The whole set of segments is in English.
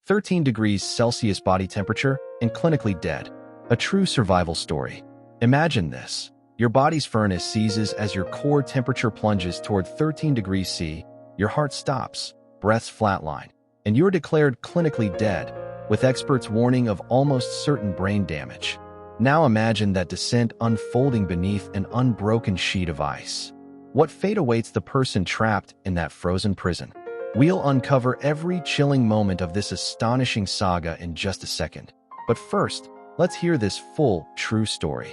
13 degrees Celsius body temperature, and clinically dead. A true survival story. Imagine this. Your body's furnace seizes as your core temperature plunges toward 13 degrees C, your heart stops, breaths flatline, and you're declared clinically dead, with experts warning of almost certain brain damage. Now imagine that descent unfolding beneath an unbroken sheet of ice. What fate awaits the person trapped in that frozen prison? We'll uncover every chilling moment of this astonishing saga in just a second. But first, let's hear this full, true story.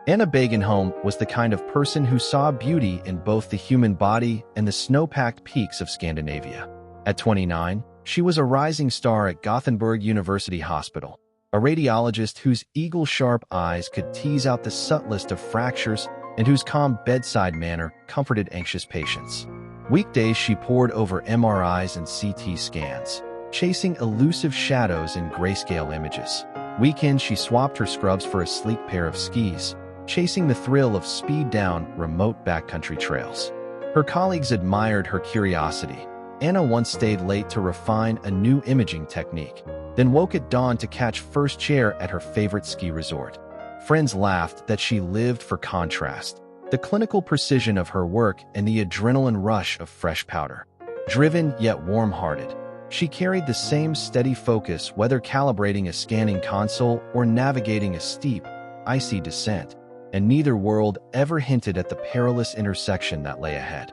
Anna Bagenholm was the kind of person who saw beauty in both the human body and the snow-packed peaks of Scandinavia. At 29, she was a rising star at Gothenburg University Hospital, a radiologist whose eagle-sharp eyes could tease out the subtlest of fractures and whose calm bedside manner comforted anxious patients. Weekdays she pored over MRIs and CT scans, chasing elusive shadows in grayscale images. Weekends she swapped her scrubs for a sleek pair of skis, chasing the thrill of speed down remote backcountry trails. Her colleagues admired her curiosity. Anna once stayed late to refine a new imaging technique, then woke at dawn to catch first chair at her favorite ski resort. Friends laughed that she lived for contrast, the clinical precision of her work and the adrenaline rush of fresh powder. Driven yet warm-hearted, she carried the same steady focus whether calibrating a scanning console or navigating a steep, icy descent, and neither world ever hinted at the perilous intersection that lay ahead.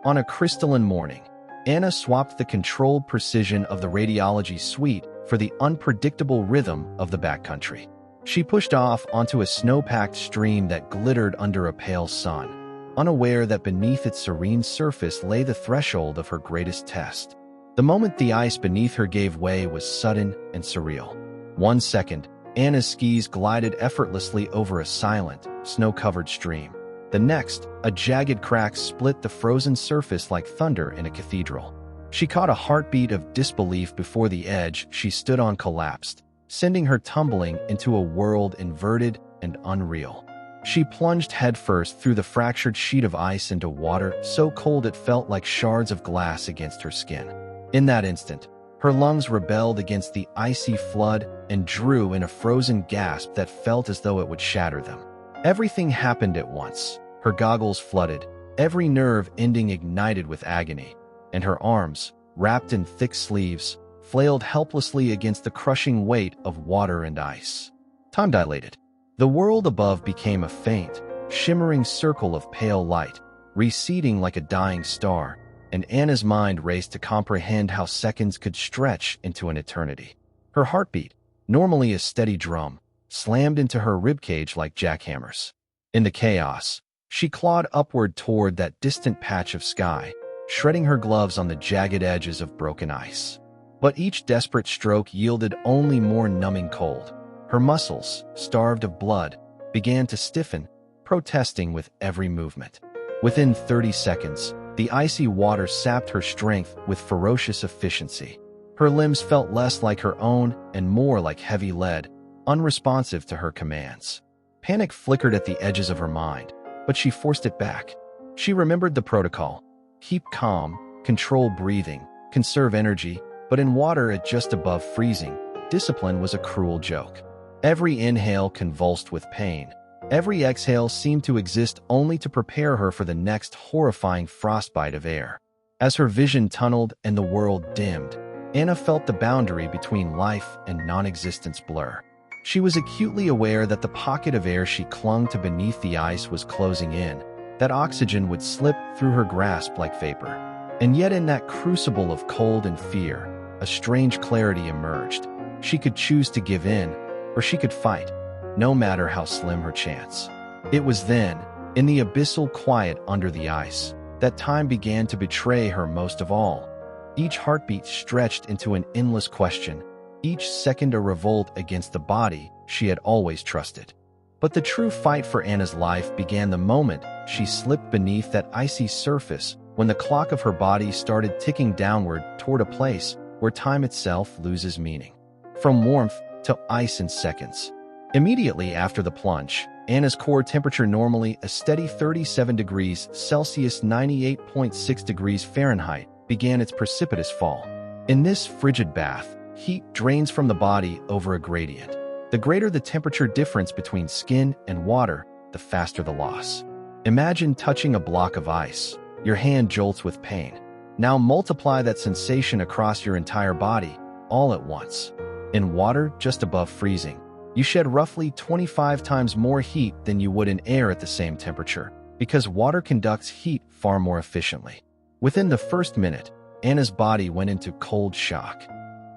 On a crystalline morning, Anna swapped the controlled precision of the radiology suite for the unpredictable rhythm of the backcountry. She pushed off onto a snow-packed stream that glittered under a pale sun, unaware that beneath its serene surface lay the threshold of her greatest test. The moment the ice beneath her gave way was sudden and surreal. 1 second, Anna's skis glided effortlessly over a silent, snow-covered stream. The next, a jagged crack split the frozen surface like thunder in a cathedral. She caught a heartbeat of disbelief before the edge she stood on collapsed, sending her tumbling into a world inverted and unreal. She plunged headfirst through the fractured sheet of ice into water so cold it felt like shards of glass against her skin. In that instant, her lungs rebelled against the icy flood and drew in a frozen gasp that felt as though it would shatter them. Everything happened at once. Her goggles flooded, every nerve ending ignited with agony, and her arms, wrapped in thick sleeves, flailed helplessly against the crushing weight of water and ice. Time dilated. The world above became a faint, shimmering circle of pale light, receding like a dying star, and Anna's mind raced to comprehend how seconds could stretch into an eternity. Her heartbeat, normally a steady drum, slammed into her ribcage like jackhammers. In the chaos, she clawed upward toward that distant patch of sky, shredding her gloves on the jagged edges of broken ice. But each desperate stroke yielded only more numbing cold. Her muscles, starved of blood, began to stiffen, protesting with every movement. Within 30 seconds, the icy water sapped her strength with ferocious efficiency. Her limbs felt less like her own and more like heavy lead, unresponsive to her commands. Panic flickered at the edges of her mind, but she forced it back. She remembered the protocol. Keep calm, control breathing, conserve energy, but in water at just above freezing, discipline was a cruel joke. Every inhale convulsed with pain. Every exhale seemed to exist only to prepare her for the next horrifying frostbite of air. As her vision tunneled and the world dimmed, Anna felt the boundary between life and non-existence blur. She was acutely aware that the pocket of air she clung to beneath the ice was closing in, that oxygen would slip through her grasp like vapor. And yet in that crucible of cold and fear, a strange clarity emerged. She could choose to give in, or she could fight, no matter how slim her chance. It was then, in the abyssal quiet under the ice, that time began to betray her most of all. Each heartbeat stretched into an endless question, each second a revolt against the body she had always trusted. But the true fight for Anna's life began the moment she slipped beneath that icy surface, when the clock of her body started ticking downward toward a place where time itself loses meaning. From warmth to ice in seconds. Immediately after the plunge, Anna's core temperature, normally a steady 37 degrees Celsius (98.6 degrees Fahrenheit), began its precipitous fall. In this frigid bath, heat drains from the body over a gradient. The greater the temperature difference between skin and water, the faster the loss. Imagine touching a block of ice. Your hand jolts with pain. Now multiply that sensation across your entire body, all at once. In water just above freezing, you shed roughly 25 times more heat than you would in air at the same temperature, because water conducts heat far more efficiently. Within the first minute, Anna's body went into cold shock.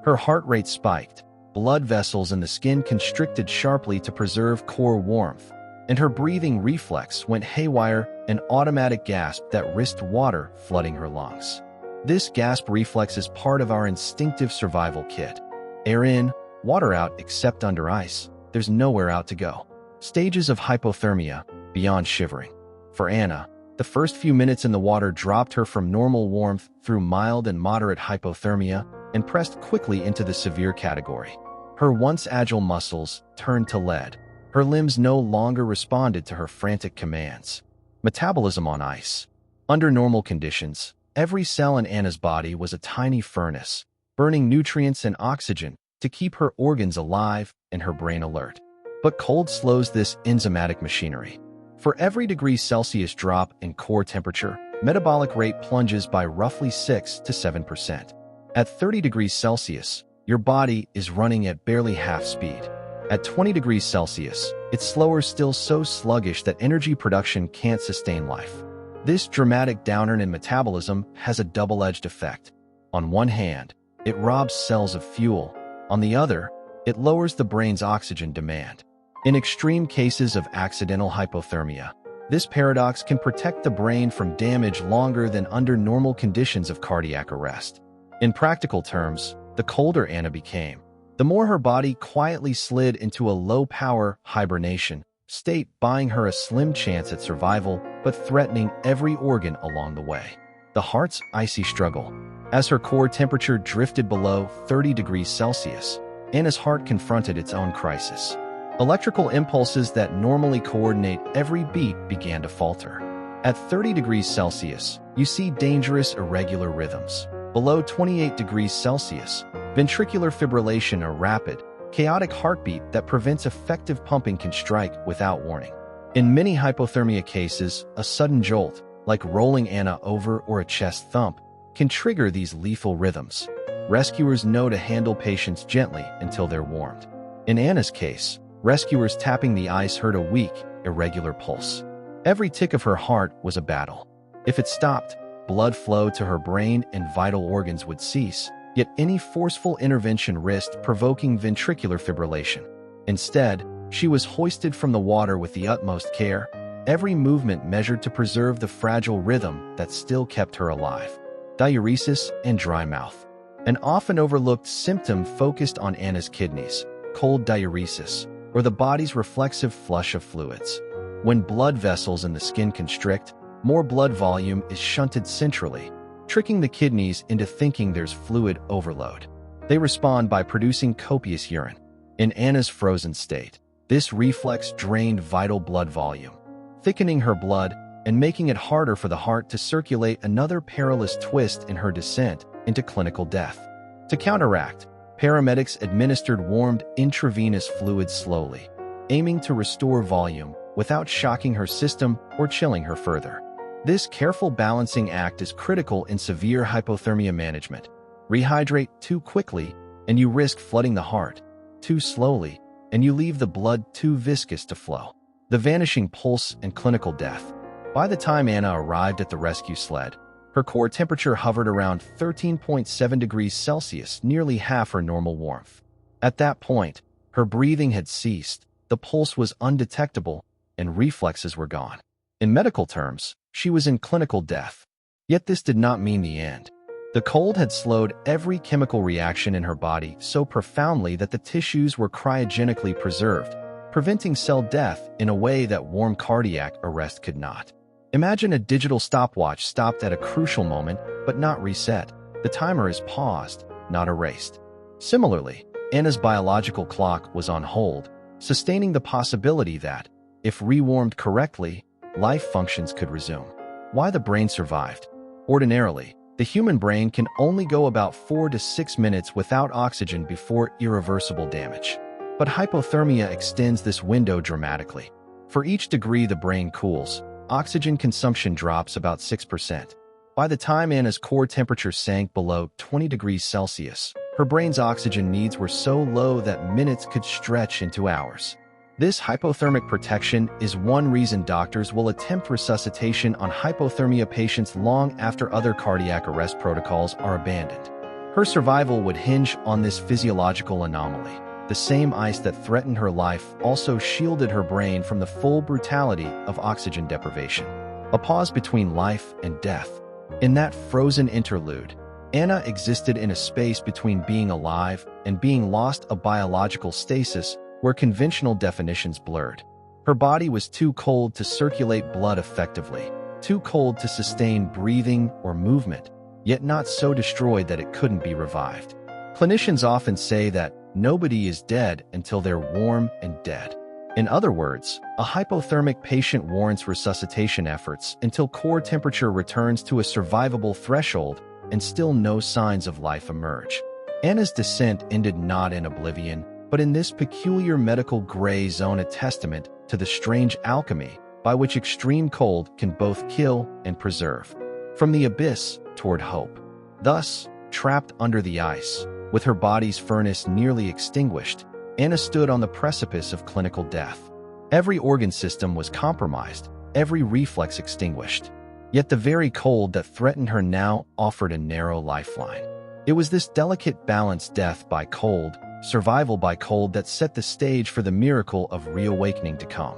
Her heart rate spiked, blood vessels in the skin constricted sharply to preserve core warmth, and her breathing reflex went haywire, an automatic gasp that risked water flooding her lungs. This gasp reflex is part of our instinctive survival kit. Air in, water out except under ice. There's nowhere out to go. Stages of hypothermia, beyond shivering. For Anna, the first few minutes in the water dropped her from normal warmth through mild and moderate hypothermia and pressed quickly into the severe category. Her once agile muscles turned to lead. Her limbs no longer responded to her frantic commands. Metabolism on ice. Under normal conditions, every cell in Anna's body was a tiny furnace, burning nutrients and oxygen to keep her organs alive and her brain alert. But cold slows this enzymatic machinery. For every degree Celsius drop in core temperature, metabolic rate plunges by roughly 6 to 7%. At 30 degrees Celsius, your body is running at barely half speed. At 20 degrees Celsius, it's slower still, so sluggish that energy production can't sustain life. This dramatic downturn in metabolism has a double-edged effect. On one hand, it robs cells of fuel. On the other, it lowers the brain's oxygen demand. In extreme cases of accidental hypothermia, this paradox can protect the brain from damage longer than under normal conditions of cardiac arrest. In practical terms, the colder Anna became, the more her body quietly slid into a low-power hibernation state, buying her a slim chance at survival, but threatening every organ along the way. The heart's icy struggle. As her core temperature drifted below 30 degrees Celsius, Anna's heart confronted its own crisis. Electrical impulses that normally coordinate every beat began to falter. At 30 degrees Celsius, you see dangerous irregular rhythms. Below 28 degrees Celsius, ventricular fibrillation, a rapid, chaotic heartbeat that prevents effective pumping, can strike without warning. In many hypothermia cases, a sudden jolt, like rolling Anna over or a chest thump, can trigger these lethal rhythms. Rescuers know to handle patients gently until they're warmed. In Anna's case, rescuers tapping the ice heard a weak, irregular pulse. Every tick of her heart was a battle. If it stopped, blood flow to her brain and vital organs would cease, yet any forceful intervention risked provoking ventricular fibrillation. Instead, she was hoisted from the water with the utmost care, every movement measured to preserve the fragile rhythm that still kept her alive. Diuresis and dry mouth. An often overlooked symptom focused on Anna's kidneys, cold diuresis, or the body's reflexive flush of fluids. When blood vessels in the skin constrict, more blood volume is shunted centrally, tricking the kidneys into thinking there's fluid overload. They respond by producing copious urine. In Anna's frozen state, this reflex drained vital blood volume, thickening her blood and making it harder for the heart to circulate, another perilous twist in her descent into clinical death. To counteract, paramedics administered warmed intravenous fluid slowly, aiming to restore volume without shocking her system or chilling her further. This careful balancing act is critical in severe hypothermia management. Rehydrate too quickly, and you risk flooding the heart. Too slowly, and you leave the blood too viscous to flow. The vanishing pulse and clinical death. By the time Anna arrived at the rescue sled, her core temperature hovered around 13.7 degrees Celsius, nearly half her normal warmth. At that point, her breathing had ceased, the pulse was undetectable, and reflexes were gone. In medical terms, she was in clinical death. Yet this did not mean the end. The cold had slowed every chemical reaction in her body so profoundly that the tissues were cryogenically preserved, preventing cell death in a way that warm cardiac arrest could not. Imagine a digital stopwatch stopped at a crucial moment but not reset. The timer is paused, not erased. Similarly, Anna's biological clock was on hold, sustaining the possibility that, if rewarmed correctly, life functions could resume. Why the brain survived? Ordinarily, The human brain can only go about 4 to 6 minutes without oxygen before irreversible damage. But hypothermia extends this window dramatically. For each degree the brain cools, oxygen consumption drops about 6%. By the time Anna's core temperature sank below 20 degrees Celsius, her brain's oxygen needs were so low that minutes could stretch into hours. This hypothermic protection is one reason doctors will attempt resuscitation on hypothermia patients long after other cardiac arrest protocols are abandoned. Her survival would hinge on this physiological anomaly. The same ice that threatened her life also shielded her brain from the full brutality of oxygen deprivation. A pause between life and death. In that frozen interlude, Anna existed in a space between being alive and being lost, a biological stasis where conventional definitions blurred. Her body was too cold to circulate blood effectively, too cold to sustain breathing or movement, yet not so destroyed that it couldn't be revived. Clinicians often say that nobody is dead until they're warm and dead. In other words, a hypothermic patient warrants resuscitation efforts until core temperature returns to a survivable threshold and still no signs of life emerge. Anna's descent ended not in oblivion, but in this peculiar medical gray zone, a testament to the strange alchemy by which extreme cold can both kill and preserve. From the abyss toward hope. Thus, trapped under the ice, with her body's furnace nearly extinguished, Anna stood on the precipice of clinical death. Every organ system was compromised, every reflex extinguished. Yet the very cold that threatened her now offered a narrow lifeline. It was this delicate balanced death by cold, survival by cold that set the stage for the miracle of reawakening to come.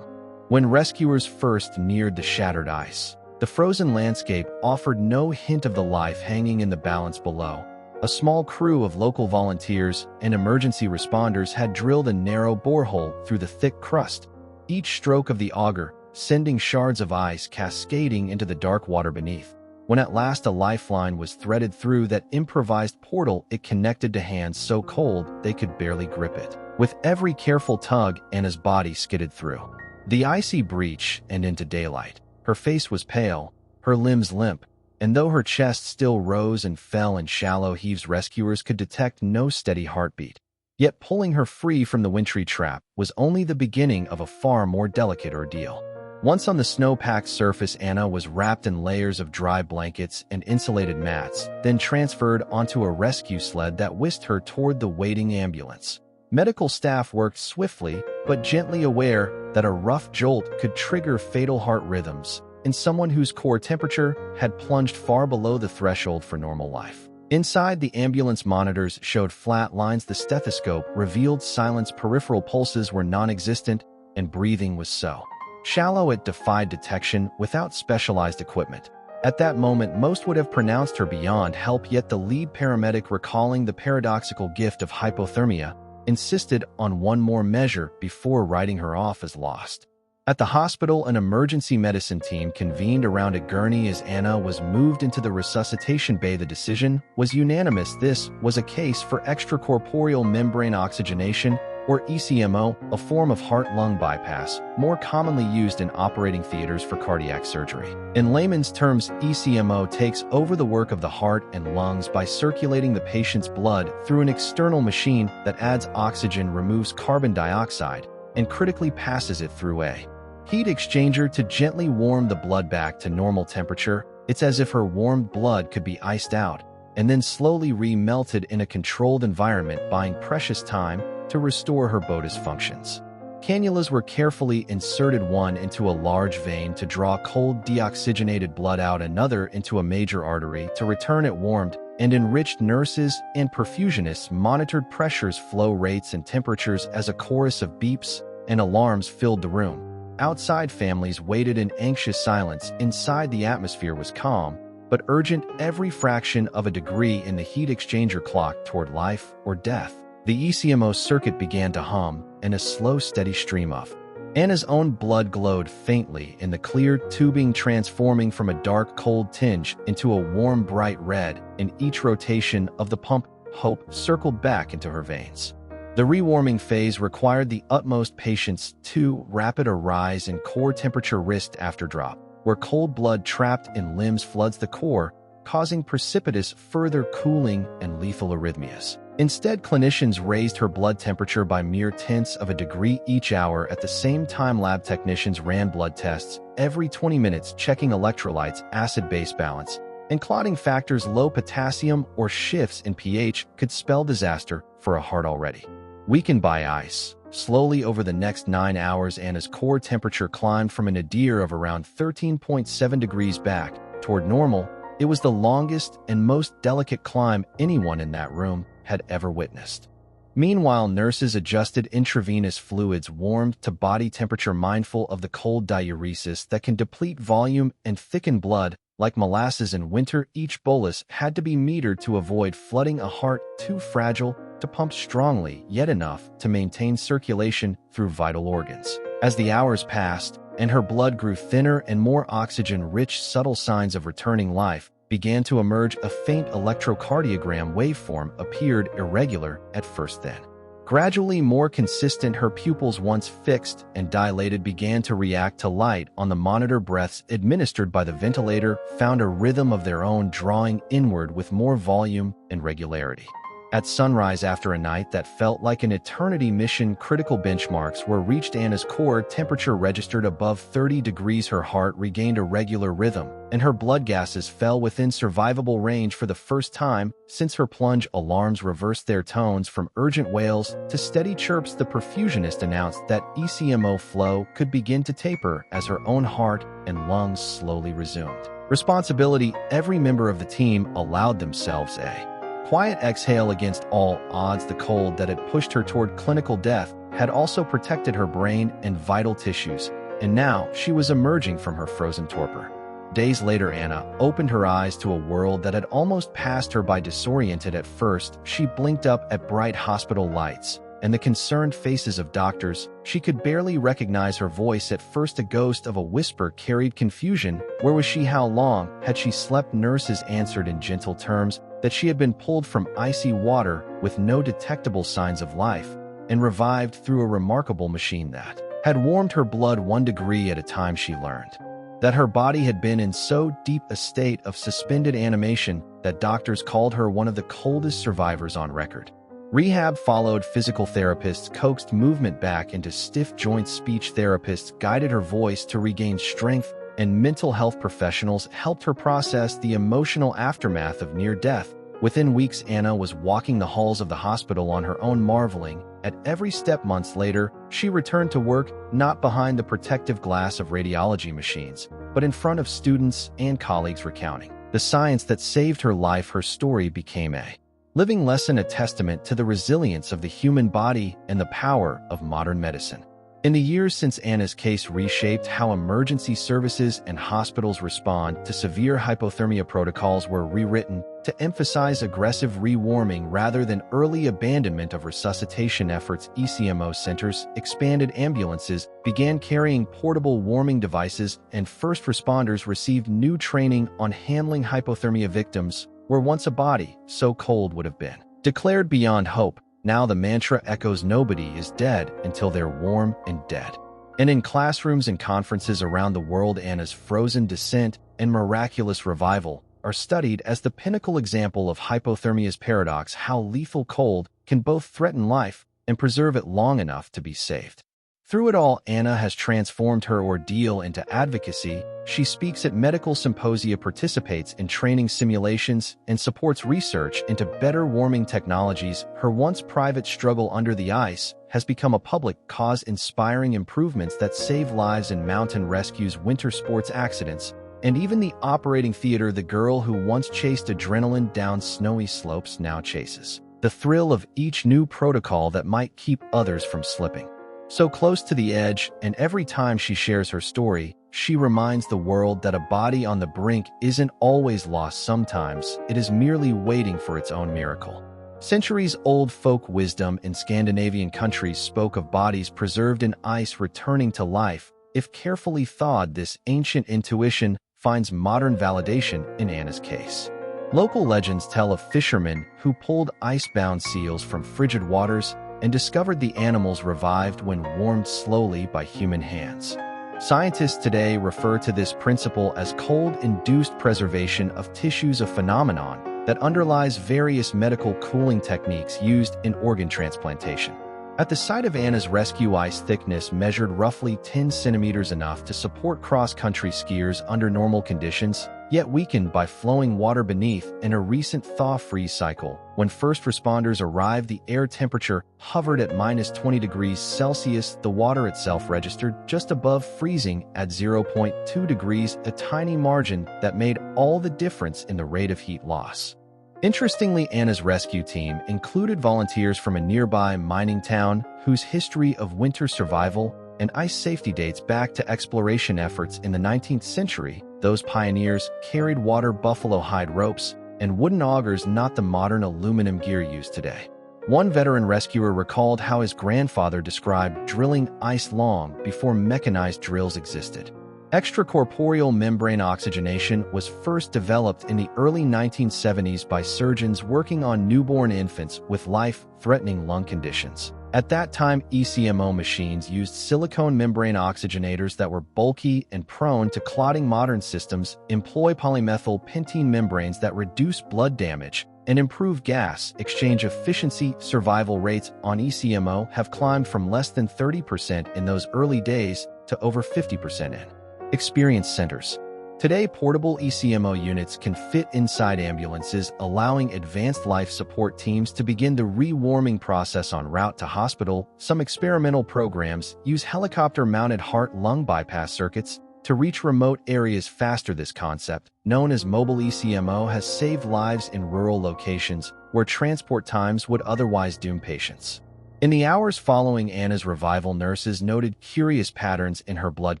When rescuers first neared the shattered ice, the frozen landscape offered no hint of the life hanging in the balance below. A small crew of local volunteers and emergency responders had drilled a narrow borehole through the thick crust, each stroke of the auger sending shards of ice cascading into the dark water beneath. When at last a lifeline was threaded through that improvised portal, it connected to hands so cold they could barely grip it. With every careful tug, Anna's body skidded through the icy breach and into daylight. Her face was pale, her limbs limp, and though her chest still rose and fell in shallow heaves, rescuers could detect no steady heartbeat. Yet pulling her free from the wintry trap was only the beginning of a far more delicate ordeal. Once on the snow-packed surface, Anna was wrapped in layers of dry blankets and insulated mats, then transferred onto a rescue sled that whisked her toward the waiting ambulance. Medical staff worked swiftly, but gently, aware that a rough jolt could trigger fatal heart rhythms in someone whose core temperature had plunged far below the threshold for normal life. Inside, the ambulance monitors showed flat lines, the stethoscope revealed silence, peripheral pulses were non-existent, and breathing was so shallow it defied detection without specialized equipment. At that moment, most would have pronounced her beyond help, yet the lead paramedic, recalling the paradoxical gift of hypothermia, insisted on one more measure before writing her off as lost. At the hospital, an emergency medicine team convened around a gurney as Anna was moved into the resuscitation bay. The decision was unanimous. This was a case for extracorporeal membrane oxygenation, or ECMO, a form of heart-lung bypass, more commonly used in operating theaters for cardiac surgery. In layman's terms, ECMO takes over the work of the heart and lungs by circulating the patient's blood through an external machine that adds oxygen, removes carbon dioxide, and critically passes it through a heat exchanger to gently warm the blood back to normal temperature. It's as if her warmed blood could be iced out and then slowly re-melted in a controlled environment, buying precious time to restore her body's functions. Cannulas were carefully inserted, one into a large vein to draw cold deoxygenated blood out, another into a major artery to return it warmed and enriched. Nurses and perfusionists monitored pressures, flow rates, and temperatures as a chorus of beeps and alarms filled the room. Outside, families waited in anxious silence. Inside, the atmosphere was calm but urgent, every fraction of a degree in the heat exchanger clock toward life or death. The ECMO circuit began to hum, and a slow, steady stream of Anna's own blood glowed faintly in the clear tubing, transforming from a dark, cold tinge into a warm, bright red. In each rotation of the pump, hope circled back into her veins. The rewarming phase required the utmost patience. Too rapid a rise in core temperature risked after drop, where cold blood trapped in limbs floods the core, causing precipitous further cooling and lethal arrhythmias. Instead, clinicians raised her blood temperature by mere tenths of a degree each hour. At the same time, lab technicians ran blood tests every 20 minutes, checking electrolytes, acid-base balance, and clotting factors. Low potassium or shifts in pH could spell disaster for a heart already weakened by ice. Slowly over the next 9 hours, Anna's core temperature climbed from a nadir of around 13.7 degrees back toward normal. It was the longest and most delicate climb anyone in that room had ever witnessed. Meanwhile, nurses adjusted intravenous fluids warmed to body temperature, mindful of the cold diuresis that can deplete volume and thicken blood like molasses in winter. Each bolus had to be metered to avoid flooding a heart too fragile to pump strongly, yet enough to maintain circulation through vital organs. As the hours passed and her blood grew thinner and more oxygen-rich, subtle signs of returning life began to emerge. A faint electrocardiogram waveform appeared, irregular at first, then gradually more consistent. Her pupils, once fixed and dilated, began to react to light on the monitor. Breaths administered by the ventilator found a rhythm of their own, drawing inward with more volume and regularity. At sunrise, after a night that felt like an eternity, mission-critical benchmarks were reached. Anna's core temperature registered above 30 degrees. Her heart regained a regular rhythm, and her blood gases fell within survivable range for the first time since her plunge. Alarms reversed their tones from urgent wails to steady chirps. The perfusionist announced that ECMO flow could begin to taper as her own heart and lungs slowly resumed responsibility. Every member of the team allowed themselves a quiet exhale. Against all odds, the cold that had pushed her toward clinical death had also protected her brain and vital tissues, and now she was emerging from her frozen torpor. Days later, Anna opened her eyes to a world that had almost passed her by. Disoriented at first, she blinked up at bright hospital lights and the concerned faces of doctors. She could barely recognize her voice at first. A ghost of a whisper carried confusion. Where was she? How long had she slept? Nurses answered in gentle terms that she had been pulled from icy water with no detectable signs of life and revived through a remarkable machine that had warmed her blood 1 degree at a time. She learned that her body had been in so deep a state of suspended animation that doctors called her one of the coldest survivors on record. Rehab followed. Physical therapists coaxed movement back into stiff joints. Speech therapists guided her voice to regain strength, and mental health professionals helped her process the emotional aftermath of near death. Within weeks, Anna was walking the halls of the hospital on her own, marveling at every step. Months later, she returned to work, not behind the protective glass of radiology machines, but in front of students and colleagues recounting the science that saved her life. Her story became a living lesson, a testament to the resilience of the human body and the power of modern medicine. In the years since, Anna's case reshaped how emergency services and hospitals respond to severe hypothermia. Protocols were rewritten to emphasize aggressive rewarming rather than early abandonment of resuscitation efforts. ECMO centers expanded. Ambulances began carrying portable warming devices, and first responders received new training on handling hypothermia victims. Where once a body so cold would have been declared beyond hope, now the mantra echoes: nobody is dead until they're warm and dead. And in classrooms and conferences around the world, Anna's frozen descent and miraculous revival are studied as the pinnacle example of hypothermia's paradox: how lethal cold can both threaten life and preserve it long enough to be saved. Through it all, Anna has transformed her ordeal into advocacy. She speaks at medical symposia, participates in training simulations, and supports research into better warming technologies. Her once private struggle under the ice has become a public cause, inspiring improvements that save lives in mountain rescues, winter sports accidents, and even the operating theater. The girl who once chased adrenaline down snowy slopes now chases the thrill of each new protocol that might keep others from slipping so close to the edge. And every time she shares her story, she reminds the world that a body on the brink isn't always lost. Sometimes it is merely waiting for its own miracle. Centuries-old folk wisdom in Scandinavian countries spoke of bodies preserved in ice returning to life if carefully thawed. This ancient intuition finds modern validation in Anna's case. Local legends tell of fishermen who pulled ice-bound seals from frigid waters and discovered the animals revived when warmed slowly by human hands. Scientists today refer to this principle as cold-induced preservation of tissues, a phenomenon that underlies various medical cooling techniques used in organ transplantation. At the site of Anna's rescue, ice thickness measured roughly 10 centimeters, enough to support cross-country skiers under normal conditions, yet weakened by flowing water beneath. In a recent thaw-freeze cycle, when first responders arrived, the air temperature hovered at -20 degrees Celsius. The water itself registered just above freezing at 0.2 degrees, a tiny margin that made all the difference in the rate of heat loss. Interestingly, Anna's rescue team included volunteers from a nearby mining town whose history of winter survival and ice safety dates back to exploration efforts in the 19th century. Those pioneers carried water buffalo hide ropes and wooden augers, not the modern aluminum gear used today. One veteran rescuer recalled how his grandfather described drilling ice long before mechanized drills existed. Extracorporeal membrane oxygenation was first developed in the early 1970s by surgeons working on newborn infants with life-threatening lung conditions. At that time, ECMO machines used silicone membrane oxygenators that were bulky and prone to clotting. Modern systems employ polymethyl pentene membranes that reduce blood damage and improve gas exchange efficiency. Survival rates on ECMO have climbed from less than 30% in those early days to over 50% in experience centers. Today, portable ECMO units can fit inside ambulances, allowing advanced life support teams to begin the rewarming process en route to hospital. Some experimental programs use helicopter-mounted heart-lung bypass circuits to reach remote areas faster. This concept, known as mobile ECMO, has saved lives in rural locations where transport times would otherwise doom patients. In the hours following Anna's revival, nurses noted curious patterns in her blood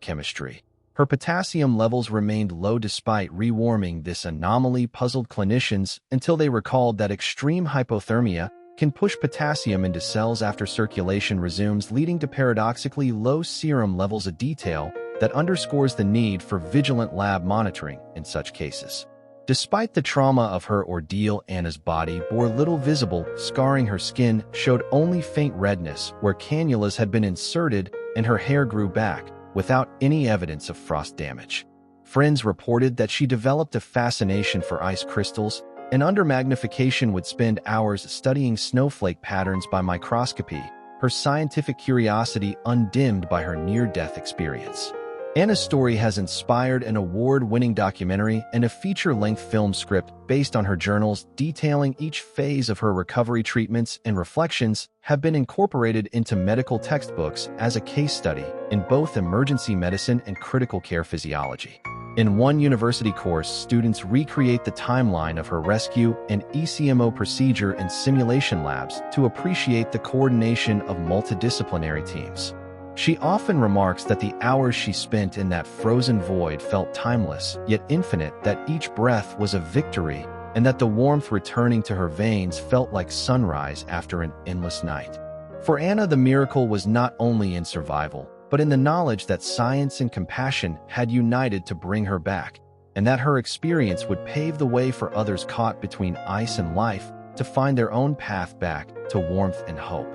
chemistry. Her potassium levels remained low despite rewarming. This anomaly puzzled clinicians until they recalled that extreme hypothermia can push potassium into cells after circulation resumes, leading to paradoxically low serum levels, a detail that underscores the need for vigilant lab monitoring in such cases. Despite the trauma of her ordeal, Anna's body bore little visible scarring. Her skin showed only faint redness where cannulas had been inserted, and her hair grew back without any evidence of frost damage. Friends reported that she developed a fascination for ice crystals and under magnification would spend hours studying snowflake patterns by microscopy, her scientific curiosity undimmed by her near-death experience. Anna's story has inspired an award-winning documentary and a feature-length film script based on her journals detailing each phase of her recovery. Treatments and reflections have been incorporated into medical textbooks as a case study in both emergency medicine and critical care physiology. In one university course, students recreate the timeline of her rescue and ECMO procedure in simulation labs to appreciate the coordination of multidisciplinary teams. She often remarks that the hours she spent in that frozen void felt timeless, yet infinite, that each breath was a victory, and that the warmth returning to her veins felt like sunrise after an endless night. For Anna, the miracle was not only in survival, but in the knowledge that science and compassion had united to bring her back, and that her experience would pave the way for others caught between ice and life to find their own path back to warmth and hope.